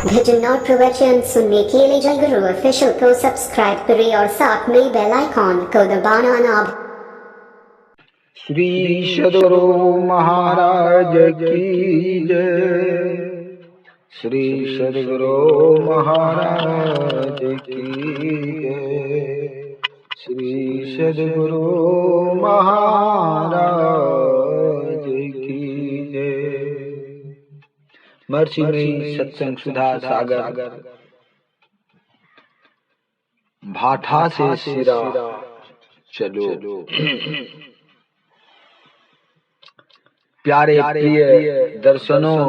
घटना प्रवचन सुनने के लिए जय गुरु ऑफिशियल को सब्सक्राइब करें और साथ में बेल आइकॉन को दबाना ना। श्री सद्गुरु महाराज की जय। श्री सद्गुरु महाराज की जय। श्री सद्गुरु महाराज की जय। महर्षि में सत्संग सुधा सागर भाठा से सिरा चलो। प्यारे प्रिय दर्शनों,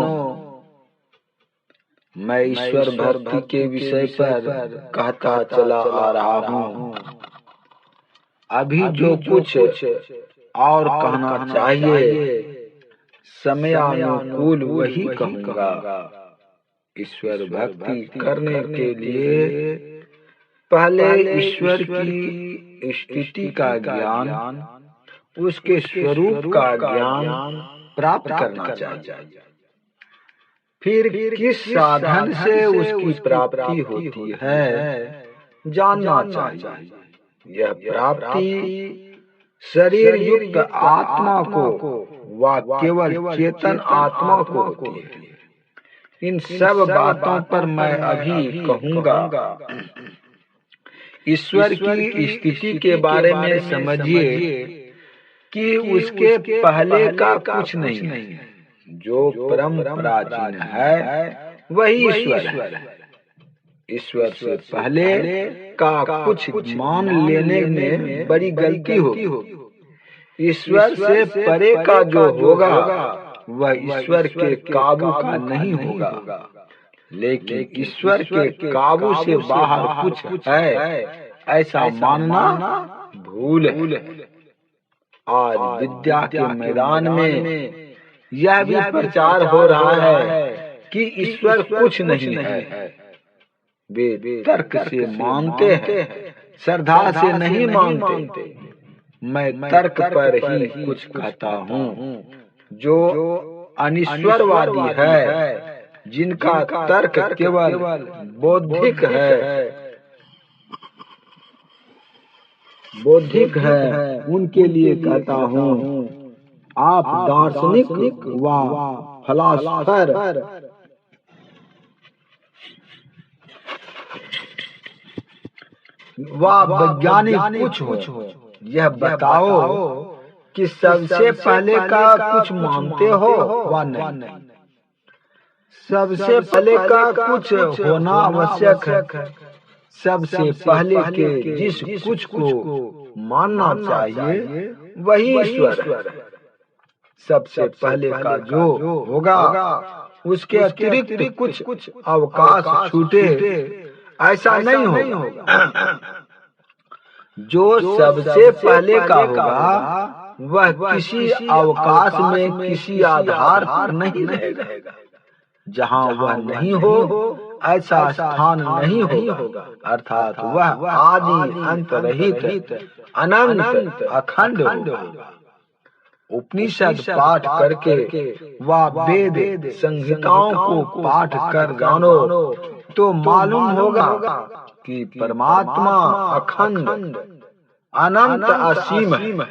मैं ईश्वर भक्ति के विषय पर कहता चला आ रहा हूँ। अभी जो कुछ और कहना चाहिए समयानुकूल वही कहूँगा। ईश्वर भक्ति करने के लिए पहले ईश्वर की स्थिति का ज्ञान, उसके स्वरूप का ज्ञान प्राप्त करना चाहिए। फिर किस साधन से उसकी प्राप्ति होती है जानना चाहिए। यह प्राप्ति शरीर युक्त आत्मा को व केवल चेतन आत्मा को होती है। इन सब बातों पर मैं अभी कहूँगा। ईश्वर की स्थिति के बारे में समझिए कि उसके पहले का कुछ नहीं है। जो परम प्राचीन है वही ईश्वर है। ईश्वर से पहले का कुछ मान लेने में बड़ी गलती होगी। ईश्वर से परे का जो होगा वह ईश्वर के काबू का नहीं होगा। लेकिन ईश्वर के काबू से बाहर कुछ है ऐसा मानना भूल है। आज विद्या के मैदान में यह भी प्रचार हो रहा है कि ईश्वर कुछ नहीं है। वे तर्क से मानते हैं, श्रद्धा से नहीं मानते। मैं तर्क पर ही कुछ कहता हूँ। जो अनीश्वरवादी है, जिनका तर्क केवल बौद्धिक है, उनके लिए कहता हूँ। आप दार्शनिक व फिलॉसफर व वैज्ञानिक कुछ हो, यह बताओ कि सबसे पहले का कुछ मानते हो व नहीं। सबसे पहले का कुछ होना आवश्यक है। सबसे पहले के जिस कुछ को मानना चाहिए वही ईश्वर है। सबसे पहले का जो होगा उसके अतिरिक्त कुछ अवकाश छूटे ऐसा नहीं होगा। जो सबसे पहले का होगा वह किसी अवकाश में किसी आधार पर नहीं रहेगा। जहाँ वह नहीं हो ऐसा स्थान नहीं होगा। अर्थात वह आदि अंत रहित अनंत अखंड होगा। उपनिषद पाठ करके व वेद संहिताओं को पाठ कर जानो तो मालूम होगा कि परमात्मा अखंड अनंत असीम है।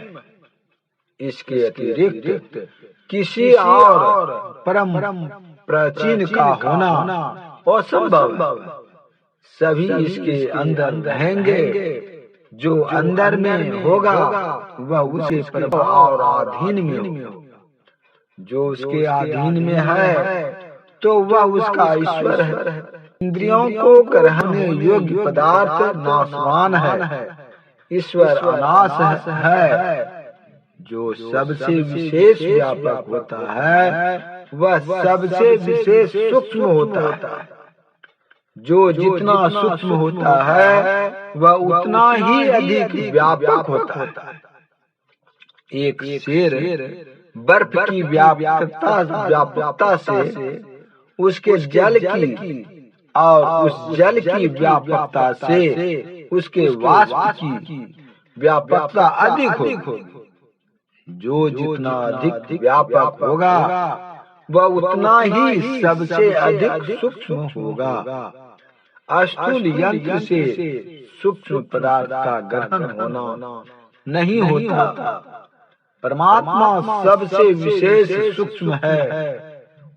इसके अतिरिक्त किसी और परम प्राचीन का होना असंभव है। सभी इसके अंदर रहेंगे। जो अंदर में होगा वह उसके प्रभाव और अधीन में होगा। जो उसके अधीन में है तो वह उसका ईश्वर है। इंद्रियों को ग्रहण योग्य पदार्थ नाशवान है, ईश्वर अनाश है। जो सबसे विशेष व्यापक होता है वह सबसे विशेष सूक्ष्म होता है। जो जितना सूक्ष्म होता है वह उतना ही अधिक व्यापक होता है। एक शेर बर्फ की व्यापकता से उसके जल की और उस जल की व्यापकता से उसके वाष्प की व्यापकता अधिक होगी। जो जितना अधिक व्यापक होगा वह उतना ही सबसे अधिक सूक्ष्म होगा। स्थूल यंत्र से सूक्ष्म पदार्थ का ग्रहण होना नहीं होता। परमात्मा सबसे विशेष सूक्ष्म है,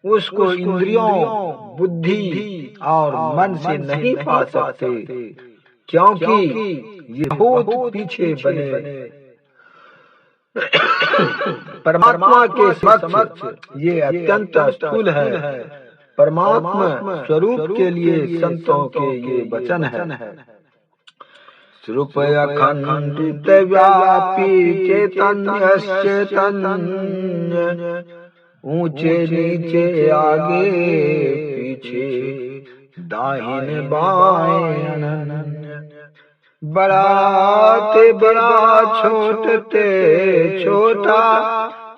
उसको इंद्रियों, बुद्धि और मन से नहीं पा सकते, क्योंकि ये बहुत पीछे बने। परमात्मा के समक्ष ये अत्यंत स्थूल है। परमात्मा स्वरूप के लिए संतों के ये वचन है। स्वरूप अखंडित व्यापी चैतन्य चैतन्य, ऊंचे नीचे आगे पीछे दाहिने बाएं अनन्य, बड़ा ते बड़ा छोटते छोटा,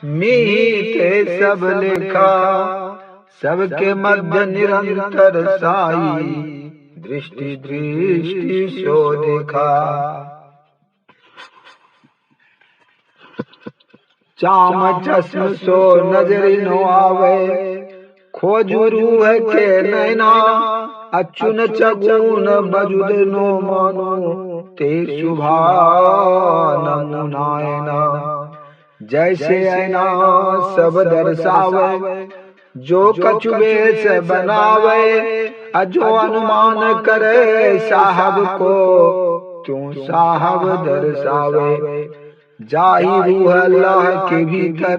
मीते सब लेखा, सबके मध्य निरंतर साई, दृष्टि दृष्टि सो देखा। चाम चश्म सो नजरि नो आवे, खोजु रूह के नैना, अचुन चगुन बजुद नो मानो, ते शुभा नमुनायना। जैसे ऐना सब दर्शावे, जो कछुए से बनावे, अजो अनुमान करे साहब को, क्यों साहब दर्शावे। जाही रूह अल्लाह के भीतर,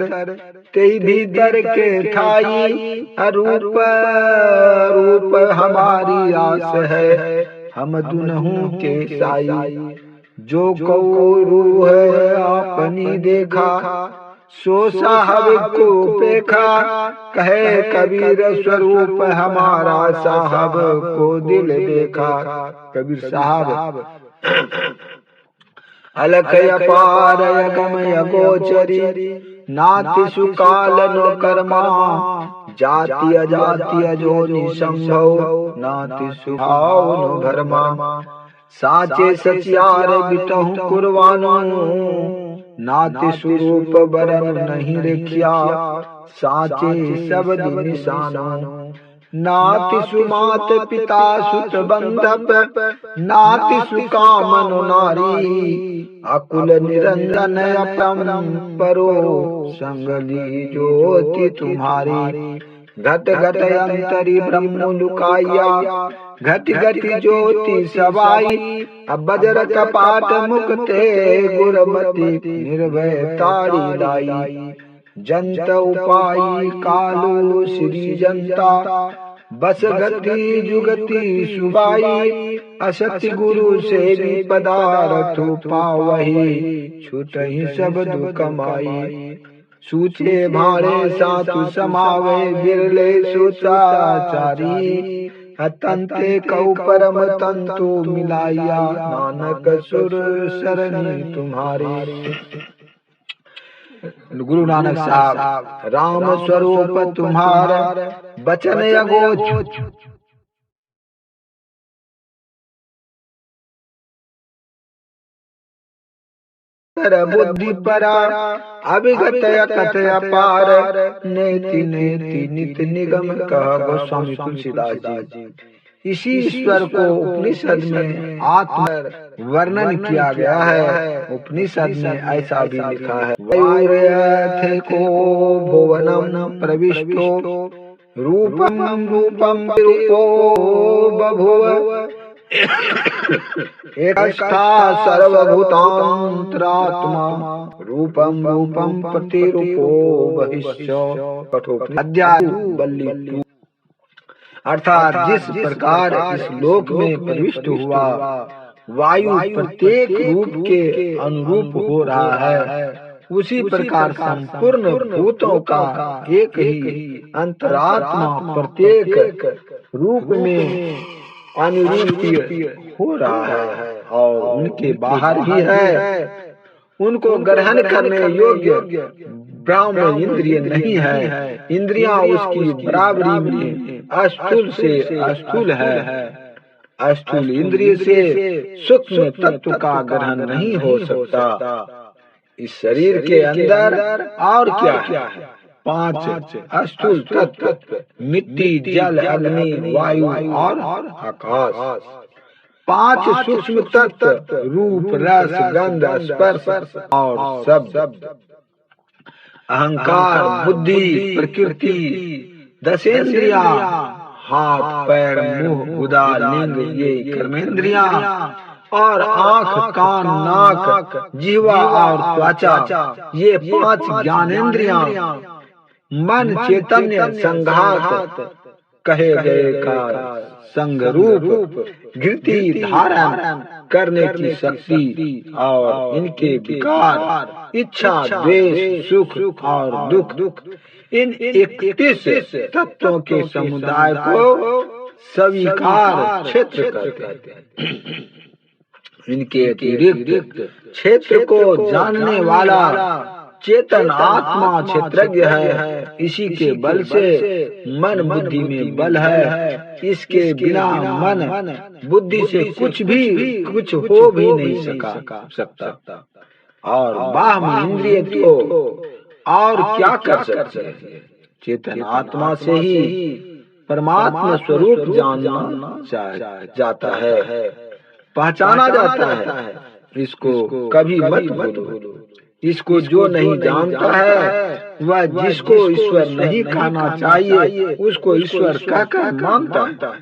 ते भीतर के ठाई, रूप रूप हमारी आस है, हम दुनहु के साई। जो कौ रूह आपनी देखा, सो साहब को पेखा, कहे कबीर स्वरूप हमारा साहब को दिल देखा। कबीर साहब अलख अपार अगम अगोचरी, नाति सुकाल नो कर्मा, जाति अजाति अजोनि संभव, नाति सुभाव नो भरमा। साचे सचियार बिटहु कुर्बानो, नाति स्वरूप बरन नहीं रेखिया, साचे शब्द निशानो। नाति सुमात पिता सुत बंधप, नाति सुकामन नारी, अकुल निरंजन अपरम परो, संगली ज्योति तुम्हारी। घट घट अंतरी ब्रह्म लुकाया, घट घट ज्योति सवाई, अब बजर कपाट मुक्ते गुरमति, निर्भय तारी लाई। जंत उपाई कालो श्री जनता, बस गति जुगति सुबाई। असत्य गुरु से भी पदार्थ पावही, छूटहि सब दुख कमाई। सूचे भाड़े सातु समावे, बिरले सुचाचारी। अतंते कौ परम तंतु मिलाइया, नानक सुर सरनी तुम्हारी। गुरु नानक साहब राम स्वरूप तुम्हारा, बचन अगोच बुद्धि परा, अभिगत अकथ अपार। नेति नेति नित निगम कहा गोस्वामी तुलसीदास जी। इसी ईश्वर को उपनिषद में आत्म वर्णन किया गया है। उपनिषद में ऐसा भी लिखा है, वायुर्यथे को भुवनम प्रविष्टो, रूपम रूपम रूपो बभुव। एकष्ठा सर्वभूतांतरात्मा, रूपम रूपम प्रतिरूपो बहिष्यो। अध्याय बल्ली, अर्थात जिस प्रकार इस लोक में प्रविष्ट हुआ, वायु प्रत्येक रूप के अनुरूप हो रहा है, उसी प्रकार संपूर्ण भूतों का एक ही अंतरात्मा प्रत्येक रूप में अनुरूपीय हो रहा है और उनके बाहर भी है। उनको ग्रहण करने योग्य ब्राह्म इंद्रिय नहीं है। इंद्रियां उसकी बराबरी में अस्थूल से अस्थूल है। अस्थूल इंद्रिय से सूक्ष्म तत्व का ग्रहण नहीं हो सकता। इस शरीर के अंदर और क्या है? 5 स्थूल तत्व मिट्टी, जल, अग्नि, वायु और आकाश। 5 सूक्ष्म तत्व रूप, रस, गंध, स्पर्श और शब्द। अहंकार, बुद्धि, प्रकृति, 10 इंद्रियां, हाथ, पैर, मुंह, गुदा, लिंग, ये कर्मेंद्रियां, और आंख, कान, नाक, जीवा और त्वचा, ये 5 ज्ञानेंद्रियां। मन, चैतन्य, संघात कहे गए का संग रूप, गिरती, धारण करने की शक्ति और इनके विकार, इच्छा, द्वेष, सुख और दुख, इन 31 तत्वों के समुदाय को स्वीकार क्षेत्र कहते हैं। इनके अतिरिक्त क्षेत्र को जानने वाला चेतन आत्मा क्षेत्रज्ञ है। इसी के बल से मन बुद्धि में बल है। इसके बिना मन बुद्धि से कुछ हो भी नहीं सकता। और बाह्य इंद्रिय तो और क्या कर सकते हैं। चेतन आत्मा से ही परमात्मा स्वरूप जाना जाता है, पहचाना जाता है। इसको कभी मत भूलो। इसको जो नहीं जानता है वह जिसको ईश्वर नहीं कहना चाहिए उसको ईश्वर कहकर मानता है।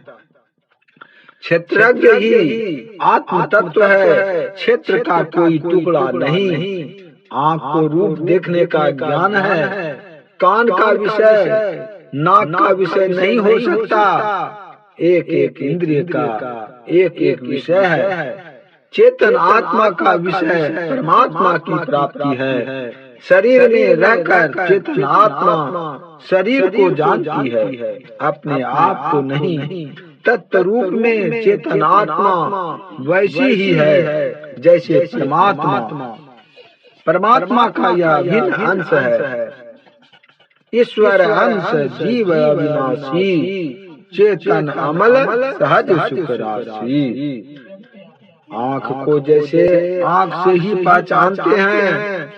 क्षेत्रज्ञ ही आत्म तत्व है। क्षेत्र का कोई टुकड़ा नहीं। आँख को रूप देखने का ज्ञान है। कान का विषय नाक का विषय नहीं हो सकता। एक एक इंद्रिय का एक एक विषय है। चेतन आत्मा का विषय परमात्मा की प्राप्ति है। शरीर में रहकर चेतन आत्मा शरीर को जानती है, अपने आप को नहीं। तत्व रूप में चेतन आत्मा वैसी ही है जैसे परमात्मा। परमात्मा का यह भिन्न अंश है। ईश्वर अंश जीव अविनाशी, चेतन अमल सहज सुख राशि। आँख को जैसे आँख से ही पहचानते हैं,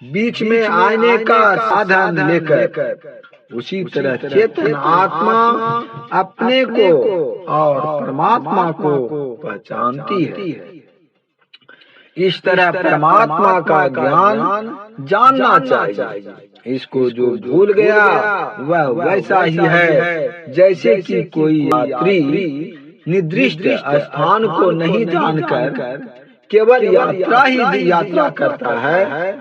बीच में आईने का साधन लेकर, उसी तरह चेतन आत्मा अपने को और परमात्मा को पहचानती है। इस तरह परमात्मा का ज्ञान जानना चाहिए। इसको जो भूल गया वह वैसा ही है जैसे कि कोई यात्री निर्दिष्ट स्थान को नहीं जानकर केवल यात्रा करता है,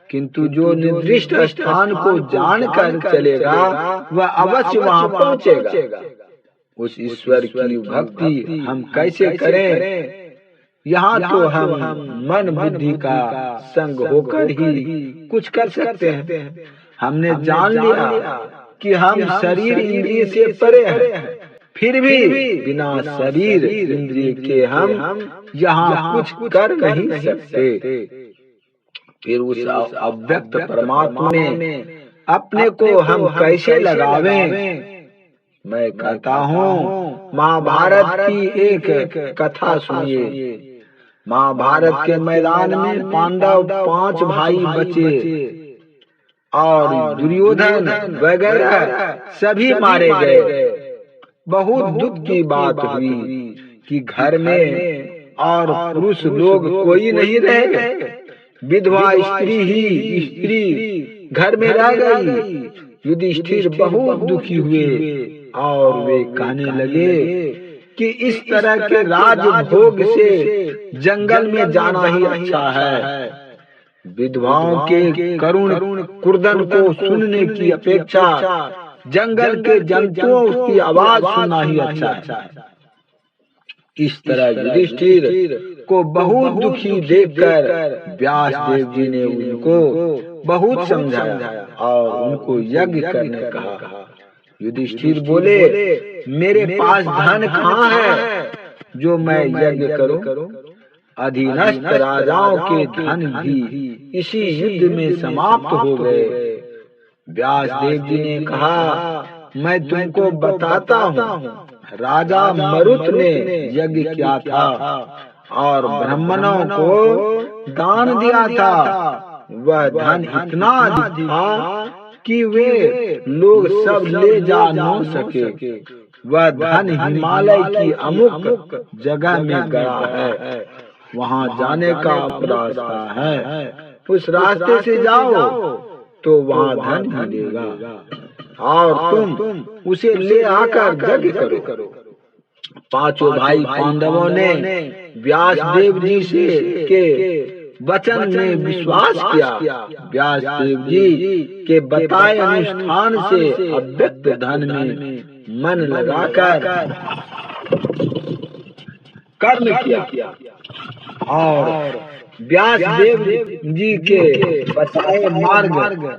किंतु जो निर्दिष्ट स्थान को जानकर चलेगा वह अवश्य वहां पहुंचेगा। उस ईश्वर की भक्ति हम कैसे करें? यहाँ तो हम मन बुद्धि का संग होकर ही कुछ कर सकते हैं। हमने जान लिया कि हम शरीर इंद्रिय से परे हैं, फिर भी बिना शरीर इंद्रिय के हम यहाँ कुछ कर नहीं सकते। फिर उस अव्यक्त परमात्मा में अपने को हम कैसे लगावें? मैं कहता हूँ महाभारत की एक कथा सुनिए। महाभारत के मैदान में पांडव 5 भाई बचे और दुर्योधन वगैरह सभी मारे गए। बहुत दुख की बात हुई कि घर में और पुरुष लोग कोई नहीं रहे। विधवा स्त्री घर में रह गई। युधिष्ठिर बहुत दुखी हुए और वे कहने लगे कि इस तरह के राजभोग से जंगल में जाना ही अच्छा है। विधवाओं के करुण कुर्दन को सुनने की अपेक्षा जंगल के जंतुओं की आवाज सुनना ही अच्छा है। इस तरह युधिष्ठिर को बहुत दुखी देखकर व्यास देव जी ने उनको बहुत समझाया और उनको यज्ञ करने कहा। युधिष्ठिर बोले, मेरे पास धन कहाँ है जो मैं यज्ञ करूं? अधीनस्थ राजाओं के धन भी इसी युद्ध में समाप्त हो गए। व्यास देव जी ने कहा, मैं तुमको बताता हूँ। राजा मरुत ने यज्ञ किया था और ब्राह्मणों को दान दिया था। वह धन इतना अधिक था कि वे लोग सब ले जा न सके। वह धन हिमालय की अमुक जगह में गड़ा है, वहाँ जाने का रास्ता है, उस रास्ते से जाओ तो वहाँ धन मिलेगा और तुम उसे ले आकर यज्ञ करो। पांचों भाई पांडवों ने व्यास देव जी से के वचन में विश्वास किया। व्यास देव जी के बताए अनुष्ठान से अव्यक्त धन में मन लगाकर कर्म किया और व्यास देव जी के बताए मार्ग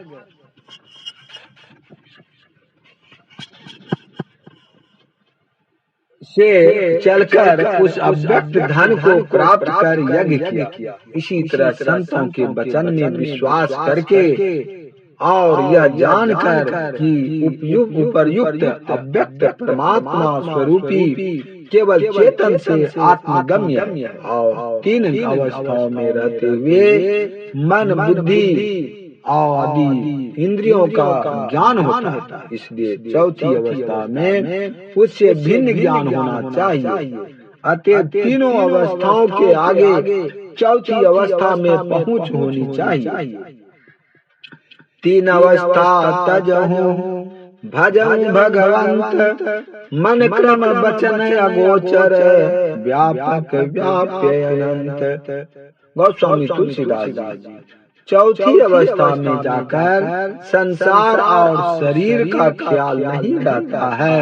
से चलकर उस अव्यक्त धन को प्राप्त कर यज्ञ किया। इसी तरह संतों के वचन में विश्वास करके और यह जानकर कि उपर्युक्त अव्यक्त परमात्मा स्वरूपी केवल चेतन से आत्मगम्य और तीन अवस्थाओं में रहते हुए मन बुद्धि आदि इंद्रियों का ज्ञान होता है, इसलिए चौथी अवस्था में उससे भिन्न ज्ञान होना चाहिए। अतः तीनों अवस्थाओं के आगे चौथी अवस्था में पहुंच होनी चाहिए। तीन अवस्था तजहु भजहु भगवंत, मन क्रम वचन अगोचर, व्यापक व्याप्य अनंत। गोस्वामी तुलसीदास जी चौथी अवस्था में जाकर संसार और शरीर का ख्याल नहीं रहता है।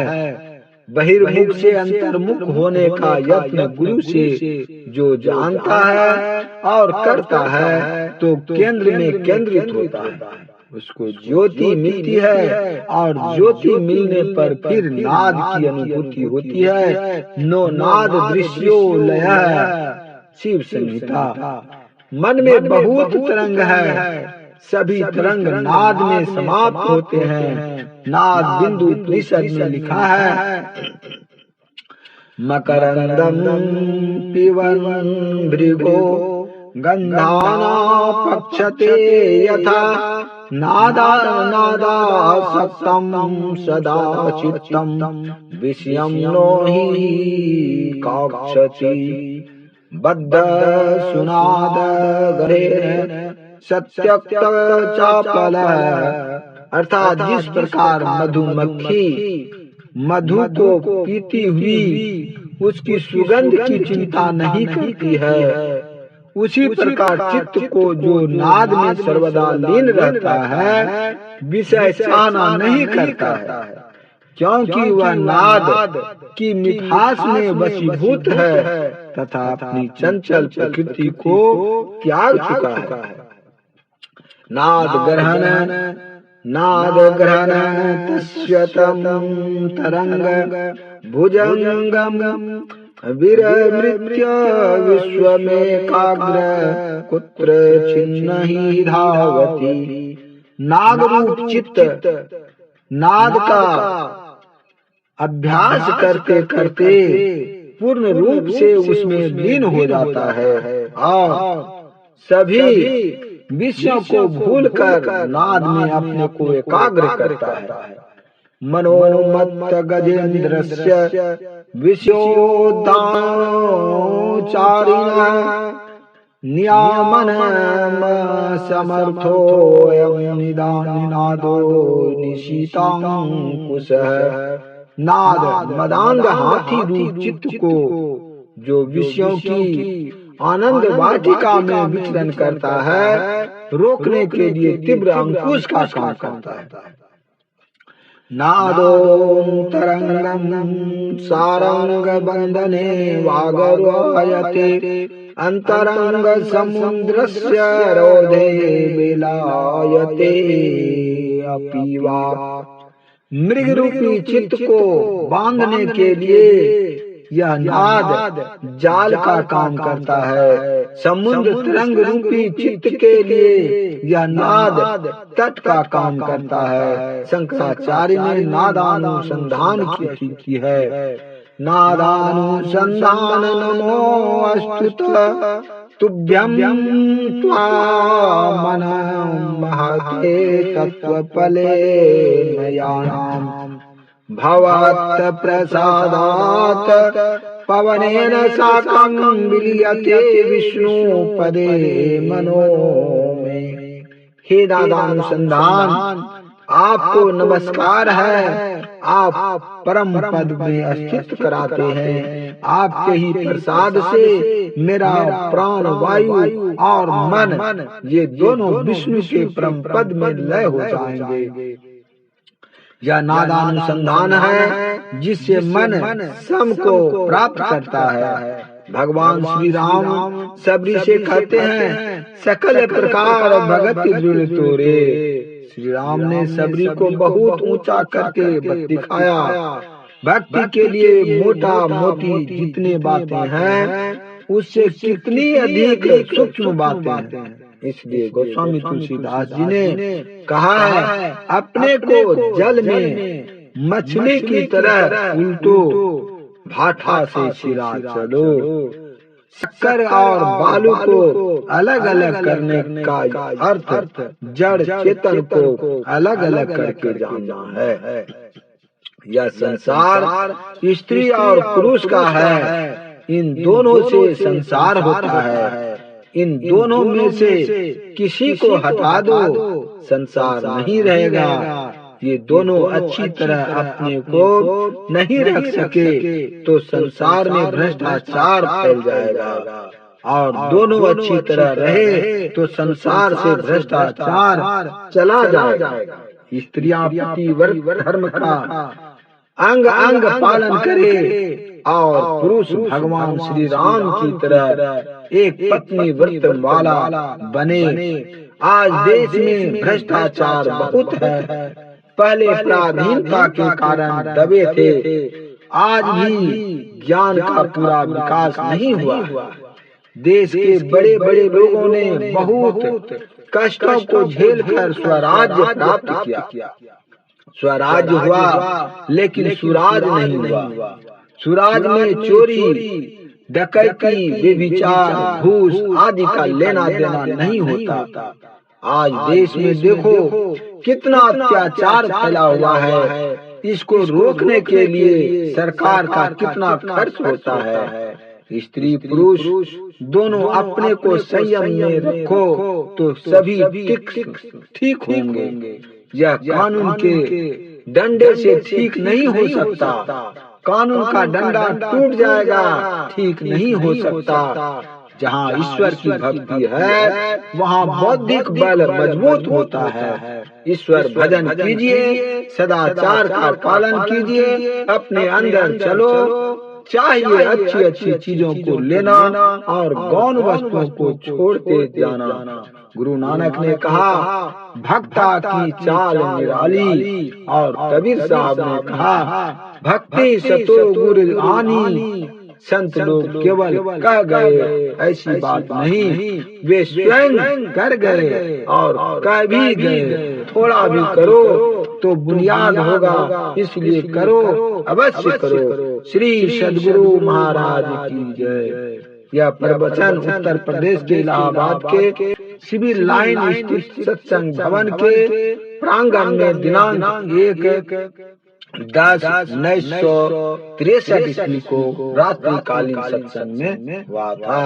बहिर्मुख से अंतर्मुख होने का यत्न गुरु से जो जानता है और करता है तो केंद्र में केंद्रित होता है, उसको ज्योति मिलती है और ज्योति मिलने पर फिर नाद की अनुभूति होती है। नो नाद दृश्यो लय, शिव संहिता। मन में बहुत तरंग है, सभी तरंग नाद में समाप्त होते हैं। नाद बिंदु उपनिषद में लिखा है, मकरंदम पिबन् भृगो गंधाना पक्षते यथा, नादा नादा सप्तम सदा चित्तम, विषयम नो हि काक्षति, बद्ध सुनाद गरेण सत्यक्त चापल। अर्थात जिस प्रकार मधुमक्खी मधु को पीती हुई उसकी सुगंध की चिंता नहीं करती है, उसी प्रकार चित्त को जो नाद में सर्वदा लीन रहता है विषय चाहना नहीं करता है, क्योंकि वह नाद की मिठास में वशीभूत है तथा अपनी चंचल प्रकृति को त्याग चुका है। नाद ग्रहण तस्य तम तरंग भुजंगम, विरमृत्य विश्व में काग्र कुत्र छिन्न ही धावती। नाद रूप चित्त नाद का अभ्यास करते करते पूर्ण रूप से उसमें लीन हो जाता है और सभी विषयों को भूलकर नाद में अपने को एकाग्र करता है। मनोमत्त गजेन्द्रस्य विषयोदाचारिणः नियामन समर्थोऽयं निनादो निशीतांकुशः। नाद मदांग हाथी रूप चित्त को जो विषयों की आनंद वाटिका में विचरण करता है रोकने के लिए तीव्र अंकुश का काम करता है। नादोऽन्तरंगं सारंग बंधने वागर्वायते, अंतरंग समुद्रस्य रोधे विलायते अपीवा। मृग रूपी चित्त को बांधने के लिए यह नाद जाल का काम करता है। समुद्र तरंग रूपी चित्त के लिए यह नाद तट का काम करता है। शंकराचार्य ने नादानुसंधान की है। नादानुसंधान नमो अस्तुत तुभ्यं त्वामनं महते तत्त्वफले मयानां भवत् प्रसादात् पवनेन साकं विलीयते विष्णु पदे मनो में। हे दादा अनुसंधान, आपको नमस्कार है। आप परम पद में स्थित कराते हैं। आपके ही प्रसाद से मेरा प्राण वायु और मन ये दोनों विष्णु के परम पद में लय हो जाएंगे। यह नादानुसंधान है जिससे मन सम को प्राप्त करता है। भगवान श्री राम सबरी से कहते हैं, सकल प्रकार भगत दृढ़ तोरे। श्री राम ने सबरी को बहुत ऊंचा करके दिखाया। भक्ति के लिए मोटा मोटी जितने बातें हैं उससे कितनी अधिक सूक्ष्म बातें हैं। इसलिए गोस्वामी तुलसीदास जी ने कहा है, अपने को जल में मछली की तरह उल्टो भाठा से छिरा चलो। शक्कर और बालू को अलग अलग करने का अर्थ जड़ चेतन को अलग अलग करके जानना है। यह संसार स्त्री और पुरुष का है। इन दोनों से संसार होता है। इन दोनों में से किसी को हटा दो, संसार नहीं रहेगा। ये दोनों अच्छी तरह अपने को नहीं रख सके तो संसार में भ्रष्टाचार फैल जाएगा, और दोनों अच्छी तरह रहे तो संसार से भ्रष्टाचार चला जाएगा। स्त्रियां पतिव्रत धर्म का अंग अंग पालन करे और पुरुष भगवान श्री राम की तरह एक पत्नी व्रत वाला बने। आज देश में भ्रष्टाचार बहुत है। पहले पराधीनता के कारण दबे थे, आज भी ज्ञान का पूरा विकास नहीं हुआ। देश के बड़े बड़े लोगों ने बहुत कष्टों को झेलकर स्वराज्य प्राप्त किया। स्वराज्य हुआ लेकिन सुराज नहीं हुआ। सुराज में चोरी, डकैती, व्यभिचार, घूस आदि का लेना देना नहीं होता। आज देश में देखो कितना अत्याचार फैला हुआ है। इसको रोकने के लिए सरकार का कितना खर्च होता है। स्त्री पुरुष दोनों अपने को संयम में रखो तो सभी ठीक होंगे। यह कानून के डंडे से ठीक नहीं हो सकता। कानून का डंडा टूट जाएगा, ठीक नहीं हो सकता। जहाँ ईश्वर की भक्ति है वहाँ बौद्धिक बल मजबूत होता है। ईश्वर भजन कीजिए, सदाचार का पालन कीजिए, अपने अंदर चलो। चाहिए अच्छी अच्छी चीजों को लेना और गौण वस्तुओं को छोड़ते जाना। गुरु नानक ने कहा, भक्ता की चाल निराली, और कबीर साहब ने कहा, भक्ति सतो गुर आनी। संत लोग केवल कह गए, ऐसी बात नहीं, वे स्वयं कर गए और कह भी गए। थोड़ा भी करो तो बुनियाद होगा, इसलिए करो, अवश्य करो। श्री सद्गुरु महाराज की जय। यह प्रवचन उत्तर प्रदेश के इलाहाबाद के सिविल लाइन स्थित सत्संग भवन के प्रांगण में दिनांक 1/10/1963 ईस्वी को रात्रिकालीन सत्संग में हुआ था।